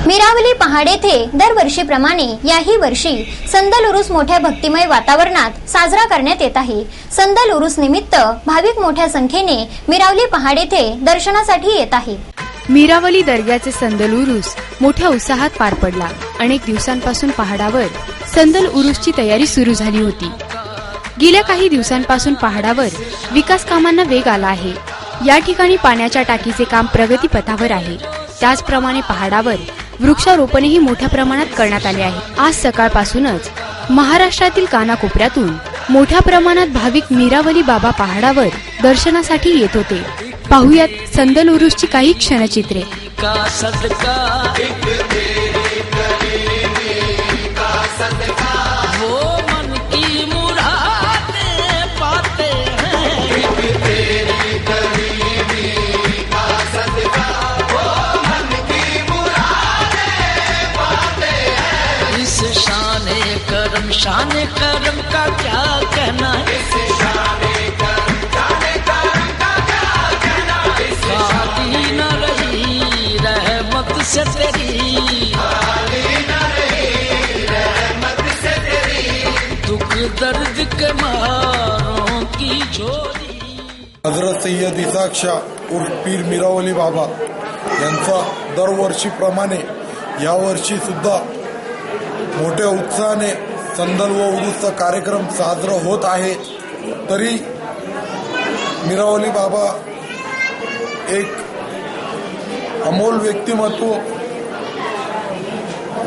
मिरावली पहाड येथे दरवर्षीप्रमाणे याही वर्षी संदल उरूस मोठ्या भक्तिमय वातावरणात साजरा करण्यात येत आहे। संदल उरूस निमित्त भाविक मोठ्या संख्येने मिरावली पहाड येथे दर्शनासाठी येत आहे। मिरावली दर्ग्याचे संदल उरूस मोठ्या उत्साहात पार पडला। अनेक दिवसांपासून पहाडावर संदल उरूसची तयारी सुरू झाली होती। गेल्या काही दिवसांपासून पहाडावर विकास कामांना वेग आला आहे। या ठिकाणी पाण्याच्या टाकीचे काम प्रगतीपथावर आहे। त्याचप्रमाणे पहाडावर वृक्षारोपणही मोठ्या प्रमाणात करण्यात आले आहे। आज सकाळपासूनच महाराष्ट्रातील कानाकोपऱ्यातून मोठ्या प्रमाणात भाविक मिरावली बाबा पहाडावर दर्शनासाठी येत होते। पाहुयात संदल उरूसची काही क्षणचित्रे। शाने करम का क्या कहना है, खाली न रही रहमत से तेरी, दुख दर्द के मारों की झोली। हजरत सय्यद इसाक शाह उर्फ पीर मिरावली बाबा यांचा दरवर्षीप्रमाणे यावर्षी सुद्धा मोठ्या उत्साहाने संदल व उरूसचा कार्यक्रम साजरा होत आहे। तरी मिरावली बाबा एक अमोल व्यक्तिमत्व,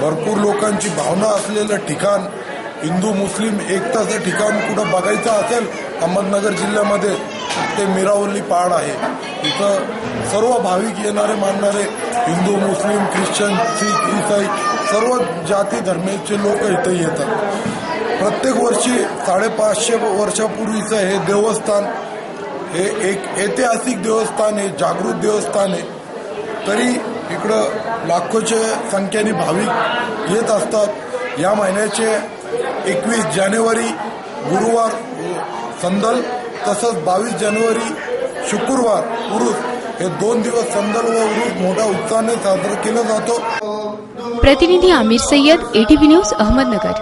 भरपूर लोकांची भावना असलेलं ठिकाण, हिंदू मुस्लिम एकताचं ठिकाण कुठं बघायचं असेल अहमदनगर जिल्ह्यामध्ये ते मिरावली पहाड आहे। इथं सर्व भाविक येणारे मानणारे हिंदू मुस्लिम ख्रिश्चन शीख ईसाई सर्व जाती धर्माचे लोक इथे येतात। प्रत्येक वर्षी 550 वर्षापूर्वीचं हे देवस्थान हे एक ऐतिहासिक देवस्थान आहे, जागृत देवस्थान आहे। तरी इकडं लाखोच्या संख्येने भाविक येत असतात। या महिन्याचे 21 जानेवारी गुरुवार संदल, तसंच 22 जानेवारी शुक्रवार उरूस, हे 2 दिवस संदल व उरूस मोठ्या उत्साहाने साजरा केला जातो। प्रतिनिधी आमिर सय्यद, ATV न्यूज, अहमदनगर।